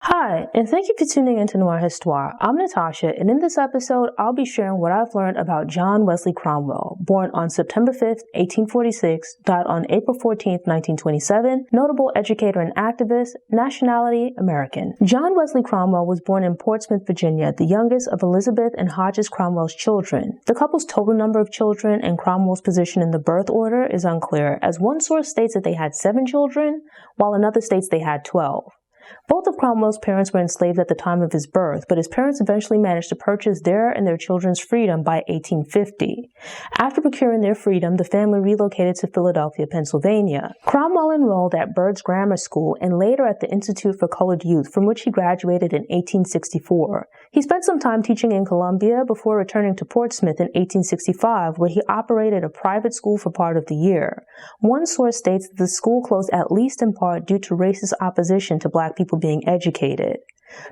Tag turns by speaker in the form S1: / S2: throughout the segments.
S1: Hi, and thank you for tuning into Noir Histoire. I'm Natasha, and in this episode, I'll be sharing what I've learned about John Wesley Cromwell, born on September 5th, 1846, died on April 14th, 1927, notable educator and activist, nationality, American. John Wesley Cromwell was born in Portsmouth, Virginia, the youngest of Elizabeth and Hodges Cromwell's children. The couple's total number of children and Cromwell's position in the birth order is unclear, as one source states that they had 7 children, while another states they had 12. Both of Cromwell's parents were enslaved at the time of his birth, but his parents eventually managed to purchase their and their children's freedom by 1850. After procuring their freedom, the family relocated to Philadelphia, Pennsylvania. Cromwell enrolled at Byrd's Grammar School and later at the Institute for Colored Youth, from which he graduated in 1864. He spent some time teaching in Columbia before returning to Portsmouth in 1865, where he operated a private school for part of the year. One source states that the school closed at least in part due to racist opposition to black people being educated.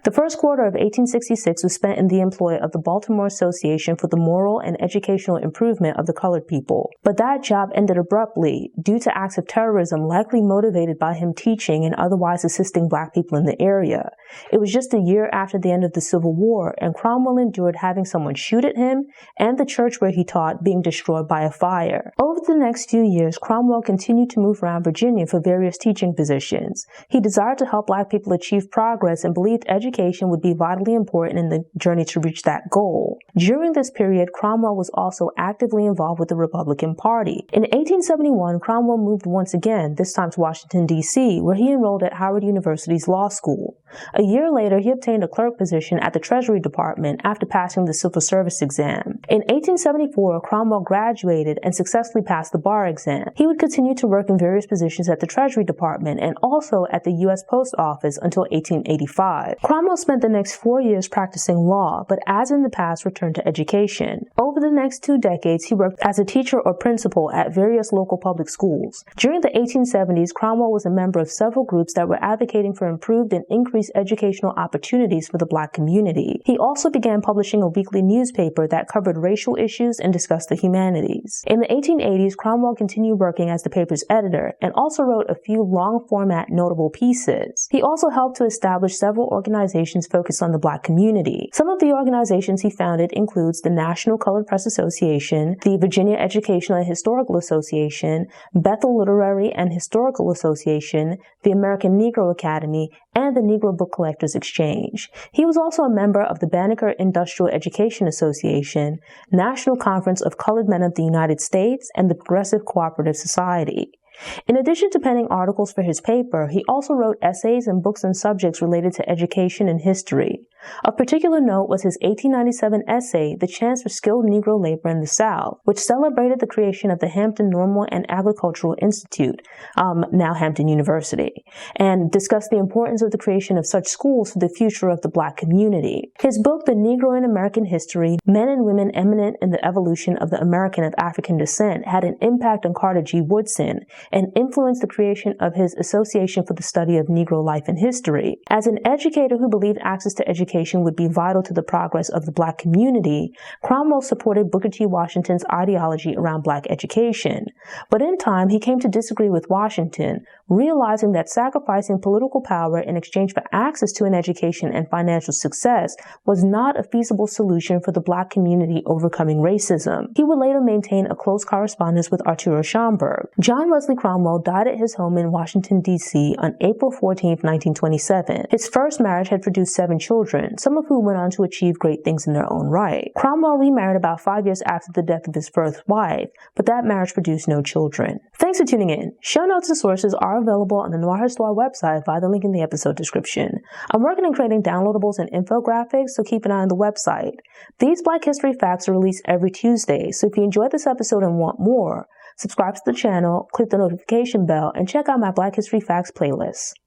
S1: The first quarter of 1866 was spent in the employ of the Baltimore Association for the Moral and Educational Improvement of the Colored People, but that job ended abruptly due to acts of terrorism likely motivated by him teaching and otherwise assisting black people in the area. It was just a year after the end of the Civil War, and Cromwell endured having someone shoot at him and the church where he taught being destroyed by a fire. Over the next few years, Cromwell continued to move around Virginia for various teaching positions. He desired to help black people achieve progress and believed education would be vitally important in the journey to reach that goal. During this period, Cromwell was also actively involved with the Republican Party. In 1871, Cromwell moved once again, this time to Washington, D.C., where he enrolled at Howard University's law school. A year later, he obtained a clerk position at the Treasury Department after passing the civil service exam. In 1874, Cromwell graduated and successfully passed the bar exam. He would continue to work in various positions at the Treasury Department and also at the U.S. Post Office until 1885. Cromwell spent the next 4 years practicing law, but as in the past, returned to education. Over the next 2 decades, he worked as a teacher or principal at various local public schools. During the 1870s, Cromwell was a member of several groups that were advocating for improved and increased educational opportunities for the black community. He also began publishing a weekly newspaper that covered racial issues and discussed the humanities. In the 1880s, Cromwell continued working as the paper's editor and also wrote a few long-format notable pieces. He also helped to establish several organizations focused on the black community. Some of the organizations he founded includes the National Colored Press Association, the Virginia Educational and Historical Association, Bethel Literary and Historical Association, the American Negro Academy, and the Negro Book Collectors Exchange. He was also a member of the Banneker Industrial Education Association, National Conference of Colored Men of the United States, and the Progressive Cooperative Society. In addition to penning articles for his paper, he also wrote essays and books on subjects related to education and history. Of particular note was his 1897 essay, The Chance for Skilled Negro Labor in the South, which celebrated the creation of the Hampton Normal and Agricultural Institute, now Hampton University, and discussed the importance of the creation of such schools for the future of the black community. His book, The Negro in American History, Men and Women Eminent in the Evolution of the American of African Descent, had an impact on Carter G. Woodson, and influenced the creation of his Association for the Study of Negro Life and History. As an educator who believed access to education would be vital to the progress of the black community, Cromwell supported Booker T. Washington's ideology around black education. But in time, he came to disagree with Washington, realizing that sacrificing political power in exchange for access to an education and financial success was not a feasible solution for the black community overcoming racism. He would later maintain a close correspondence with Arturo Schomburg. John Wesley Cromwell died at his home in Washington, D.C. on April 14, 1927. His first marriage had produced 7 children, some of whom went on to achieve great things in their own right. Cromwell remarried about 5 years after the death of his first wife, but that marriage produced no children. Thanks for tuning in. Show notes and sources are available on the Noir Histoire website via the link in the episode description. I'm working on creating downloadables and infographics, so keep an eye on the website. These Black History Facts are released every Tuesday, so if you enjoyed this episode and want more, subscribe to the channel, click the notification bell, and check out my Black History Facts playlist.